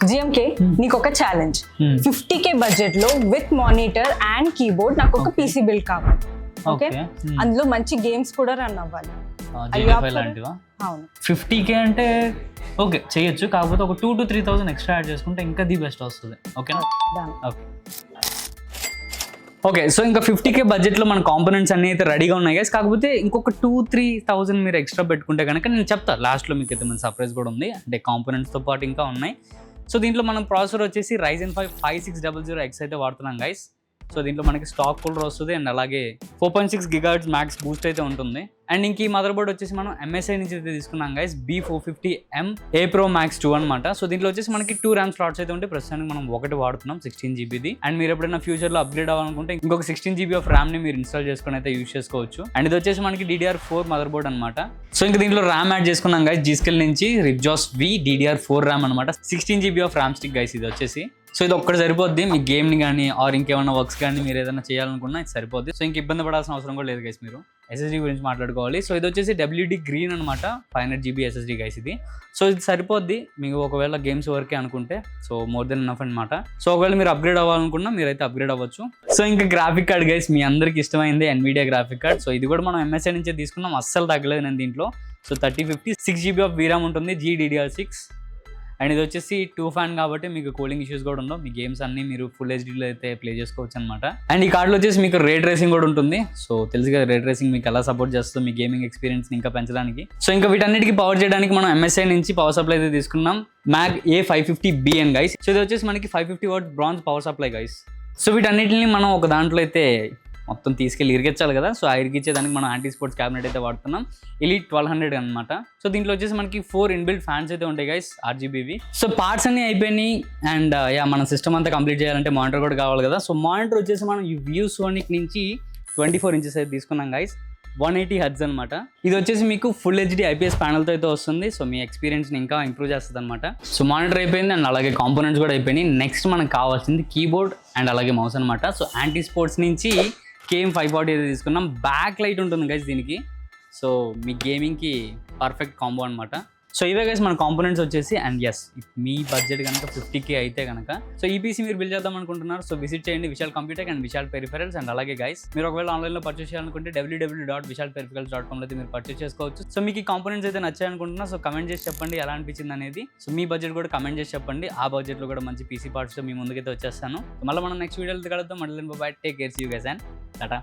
GMK నీకు ఒక challenge 50K budget లో విత్ మానిటర్ అండ్ కీబోర్డ్ నాకు ఒక పీసీ బిల్డ్ కావాలి. ఓకే, అందులో మంచి గేమ్స్ కూడా రన్ అవ్వాలి. లాంటివా? అవును. 50K అంటే ఓకే చేయొచ్చు, కాకపోతే ఒక 2,000 to 3,000 ఎక్స్ట్రా యాడ్ చేసుకుంటే ఇంకా ది బెస్ట్ వస్తుంది. ఓకేనా? ఓకే, సో ఇంకా 50K బడ్జెట్లో మన కాంపోనెంట్స్ అన్నీ అయితే రెడీగా ఉన్నాయి గైస్. కాకపోతే ఇంకొక 2,000-3,000 మీరు ఎక్స్ట్రా పెట్టుకుంటే కనుక నేను చెప్తాను లాస్ట్లో మీకు అయితే మన సర్ప్రైజ్ కూడా ఉంది. అంటే కాంపోనెంట్స్తో పాటు ఇంకా ఉన్నాయి. సో దీంట్లో మనం ప్రాసెసర్ వచ్చేసి Ryzen 5 5600X అయితే వాడుతున్నాం గైస్. సో దీంట్లో మనకి స్టాక్ కూలర్ వస్తుంది అండ్ అలాగే 4.6 GHz మ్యాక్స్ బూస్ట్ అయితే ఉంటుంది. అండ్ ఇంక ఈ మదర్ బోర్డ్ వచ్చేసి మనం MSI నుంచి అయితే తీసుకున్నాం guys, B450M A Pro Max 2 అనమాట. సో దీంట్లో వచ్చేసి మనకి 2 RAM స్లాట్స్ అయితే ఉంటాయి. ప్రస్తుతానికి మనం ఒకటి వాడుతున్నాం 16GB. అండ్ మీరు ఎప్పుడైనా ఫ్యూచర్లో అప్గ్రేడ్ అవ్వాలనుకుంటే ఇంకొక 16GB ఆఫ్ RAM ని మీరు ఇన్స్టాల్ చేసుకుని అయితే యూస్ చేసుకోవచ్చు. అండ్ ఇది వచ్చేసి మనకి DDR4 మదర్ బోర్డ్ అనమాట. సో ఇంకా దీంట్లో RAM యాడ్ చేసుకున్నాం గైస్, G-Skill నుంచి Ripjos V DDR4 RAM అనమాట. 16GB of RAM stick guys ఇది వచ్చేసి. సో ఇది ఒక్కటి సరిపోద్ది మీ గేమ్ని కానీ ఆర్ ఇంకేమైనా వర్క్స్ కానీ మీరు ఏదైనా చేయాలనుకున్నా ఇది సరిపోద్ది. సో ఇంక ఇబ్బంది పడాల్సిన అవసరం కూడా లేదు గైస్. మీరు SSD గురించి మాట్లాడుకోవాలి. సో ఇది వచ్చేసి WD గ్రీన్ అనమాట, 500GB SSD గైస్ ఇది. సో ఇది సరిపోద్ది మీకు ఒకవేళ గేమ్స్ వరకే అనుకుంటే. సో మోర్ దెన్ ఎనఫ్ అనమాట. సో ఒకవేళ మీరు అప్గ్రేడ్ అవ్వాలనుకున్నా మీరైతే అప్గ్రేడ్ అవ్వచ్చు. సో ఇంకా గ్రాఫిక్ కార్డ్ గైస్ మీ అందరికి ఇష్టమైంది NVIDIA గ్రాఫిక్ కార్డ్. సో ఇది కూడా మనం MSI నుంచే తీసుకున్నాం, అస్సలు తగ్గలేదు నేను దీంట్లో. సో 3050 6GB ఆఫ్ VRAM ఉంటుంది, GDDR6. అండ్ ఇది వచ్చేసి 2 fan కాబట్టి మీకు కూలింగ్ ఇష్యూస్ కూడా ఉండవు. మీ గేమ్స్ అన్ని మీరు ఫుల్ HDలో అయితే ప్లే చేసుకోవచ్చు అనమాట. అండ్ ఈ కార్డులో వచ్చేసి మీకు రే ట్రేసింగ్ కూడా ఉంటుంది. సో తెలుసు కదా రే ట్రేసింగ్ మీకు ఎలా సపోర్ట్ చేస్తుందో మీ గేమింగ్ ఎక్స్పీరియన్స్ ఇంకా పెంచడానికి. సో ఇంకా వీటన్నిటికీ పవర్ చేయడానికి మనం MSI నుంచి పవర్ సప్లై అయితే తీసుకున్నాం, MAG A550BN గైస్. సో ఇది వచ్చేసి మనకి 550W bronze power supply guys. So వీటన్నిటిని మనం ఒక దాంట్లో అయితే మొత్తం తీసుకెళ్ళి ఇరిగించాలి కదా. సో ఆ ఇరిగించేదానికి మనం యాంటీ స్పోర్ట్స్ క్యాబినెట్ అయితే వాడుతున్నాం, Elite 1200 అనమాట. సో దీంట్లో వచ్చేసి మనకి 4 ఇన్బిల్ట్ ఫ్యాన్స్ అయితే ఉంటాయి గైస్, RGBవి. సో పార్ట్స్ అన్ని అయిపోయినాయి. అండ్ మన సిస్టమ్ అంతా కంప్లీట్ చేయాలంటే మానిటర్ కూడా కావాలి కదా. సో మానిటర్ వచ్చేసి మనం ఈ ViewSonic నుంచి 24 inches అయితే తీసుకున్నాం గైస్, 180Hz అనమాట. ఇది వచ్చేసి మీకు ఫుల్ HD IPS ప్యానల్తో అయితే వస్తుంది. సో మీ ఎక్స్పీరియన్స్ని ఇంకా ఇంప్రూవ్ చేస్తుంది అనమాట. సో మానిటర్ అయిపోయింది అండ్ అలాగే కాంపోనెంట్స్ కూడా అయిపోయినాయి. నెక్స్ట్ మనకు కావాల్సింది కీబోర్డ్ అండ్ అలాగే మౌస్ అనమాట. సో యాంటీ స్పోర్ట్స్ నుంచి KM540 అయితే తీసుకున్నాం. బ్యాక్ లైట్ ఉంటుంది గైస్ దీనికి. సో మీ గేమింగ్కి పర్ఫెక్ట్ కాంబో అనమాట. సో ఇవే గైస్ మన కాంపోనెంట్స్ వచ్చేసి. అండ్ ఎస్ మీ బడ్జెట్ కనుక 50K అయితే కనుక సో ఈ PC మీరు బిల్డ్ చేద్దాం అనుకుంటున్నారు. సో విజిట్ చేయండి Vishal computer and Vishal peripherals. And అలాగే గైస్ మీరు ఒకవేళ ఆన్లైన్లో పర్చేస్ చేయాలనుకుంటే www.vishalperipherals.com అయితే మీరు పర్చేస్ చేసుకోవచ్చు. సో మీకు ఈ కాంపోనెంట్స్ అయితే నచ్చాయి అనుకుంటున్నా. సో కమెంట్ చేసి చెప్పండి ఎలా అనిపించింది అనేది. సో మీ బడ్జెట్ కూడా కమెంట్ చేసి చెప్పండి. ఆ బడ్జెట్లో కూడా మంచి PC పార్ట్స్తో మీ ముందుకైతే వచ్చేస్తాను. మళ్ళీ మనం నెక్స్ట్ వీడియోలో కలుద్దాం. మళ్ళీ bye, take care, see you guys and Tata.